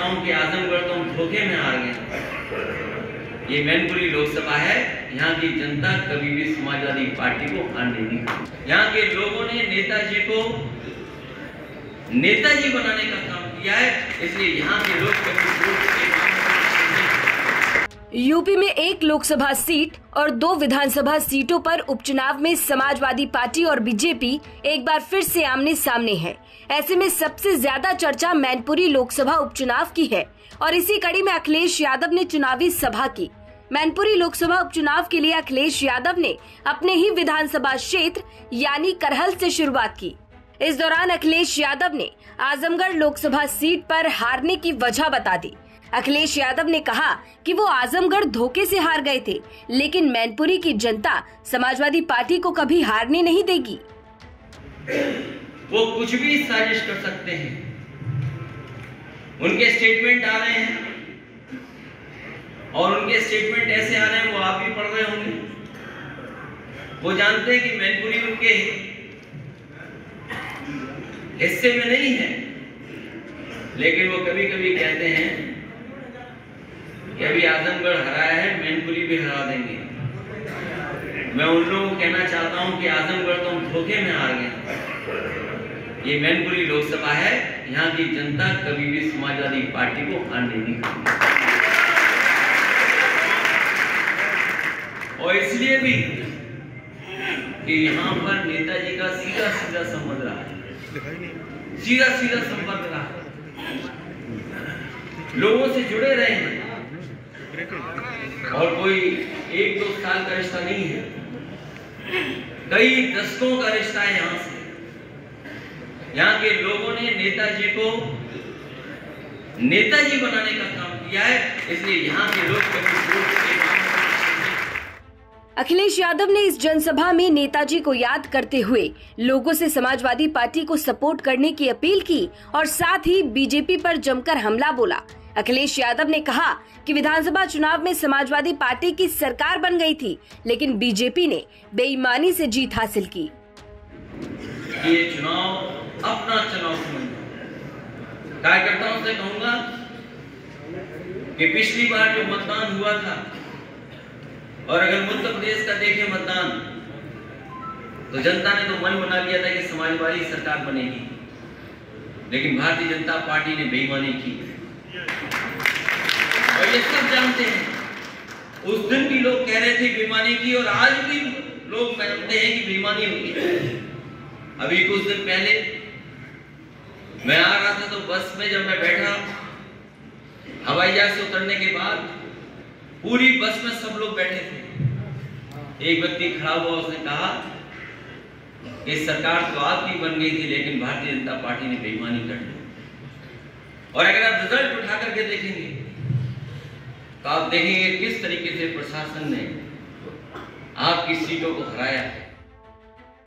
हूं कि आजमगढ़ तो हम धोखे में हार गए। ये मैनपुरी लोकसभा है, यहाँ की जनता कभी भी समाजवादी पार्टी को हारने नहीं देगी। यहाँ के लोगों ने नेताजी को नेताजी बनाने का काम किया है, इसलिए यहाँ के लोग यूपी में 1 लोकसभा सीट और 2 विधानसभा सीटों पर उपचुनाव में समाजवादी पार्टी और बीजेपी एक बार फिर से आमने सामने है। ऐसे में सबसे ज्यादा चर्चा मैनपुरी लोकसभा उपचुनाव की है और इसी कड़ी में अखिलेश यादव ने चुनावी सभा की। मैनपुरी लोकसभा उपचुनाव के लिए अखिलेश यादव ने अपने ही विधानसभा क्षेत्र यानी करहल से शुरुआत की। इस दौरान अखिलेश यादव ने आजमगढ़ लोकसभा सीट पर हारने की वजह बता दी। अखिलेश यादव ने कहा कि वो आजमगढ़ धोखे से हार गए थे, लेकिन मैनपुरी की जनता समाजवादी पार्टी को कभी हारने नहीं देगी। वो कुछ भी साजिश कर सकते हैं। उनके स्टेटमेंट आ रहे हैं और उनके स्टेटमेंट ऐसे आ रहे हैं, वो आप भी पढ़ रहे होंगे। वो जानते हैं कि मैनपुरी उनके हिस्से में नहीं है, लेकिन वो कभी कभी कहते हैं कि अभी आजमगढ़ हराया है, मैनपुरी भी हरा देंगे। मैं उन लोगों को कहना चाहता हूं कि आजमगढ़ तो हम धोखे में हार गए। ये मैनपुरी लोकसभा है, यहाँ की जनता कभी भी समाजवादी पार्टी को हारने नहीं देगी। और इसलिए भी कि यहाँ पर नेताजी का सीधा सीधा संबंध रहा है, सीधा सीधा संपर्क रहा है, लोगों से जुड़े रहे हैं और कोई 1-2 साल का रिश्ता नहीं है, कई दशकों का रिश्ता है। यहाँ से यहाँ के लोगों ने नेताजी को नेताजी बनाने का काम किया है, इसलिए यहाँ के लोग अखिलेश यादव ने इस जनसभा में नेताजी को याद करते हुए लोगों से समाजवादी पार्टी को सपोर्ट करने की अपील की और साथ ही बीजेपी पर जमकर हमला बोला। अखिलेश यादव ने कहा कि विधानसभा चुनाव में समाजवादी पार्टी की सरकार बन गई थी, लेकिन बीजेपी ने बेईमानी से जीत हासिल की। ये चुनाव अपना चुनाव समझो। कार्यकर्ताओं से कहूंगा कि पिछली बार जो मतदान हुआ था, और अगर मध्य प्रदेश का देखें मतदान, तो जनता ने तो मन बना लिया था कि समाजवादी सरकार बनेगी, लेकिन भारतीय जनता पार्टी ने बेईमानी की और ये सब जानते हैं। उस दिन भी लोग कह रहे थे बेईमानी की, और आज भी लोग मानते हैं कि बेईमानी हुई है। अभी कुछ दिन पहले मैं आ रहा था, तो बस में जब मैं बैठा, हवाई जहाज से उतरने के बाद पूरी बस में सब लोग बैठे थे। एक व्यक्ति खड़ा हुआ, उसने कहा कि सरकार तो आपकी बन गई थी, लेकिन भारतीय जनता पार्टी ने बेईमानी कर दी। और अगर आप रिजल्ट उठा करके देखेंगे तो आप देखेंगे किस तरीके से प्रशासन ने आपकी सीटों को हराया है।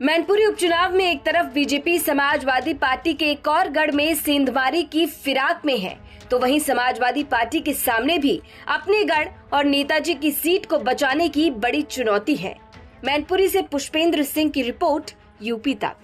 मैनपुरी उपचुनाव में एक तरफ बीजेपी समाजवादी पार्टी के एक और गढ़ में सेंधमारी की फिराक में है, तो वहीं समाजवादी पार्टी के सामने भी अपने गढ़ और नेताजी की सीट को बचाने की बड़ी चुनौती है। मैनपुरी से पुष्पेंद्र सिंह की रिपोर्ट, यूपी तक।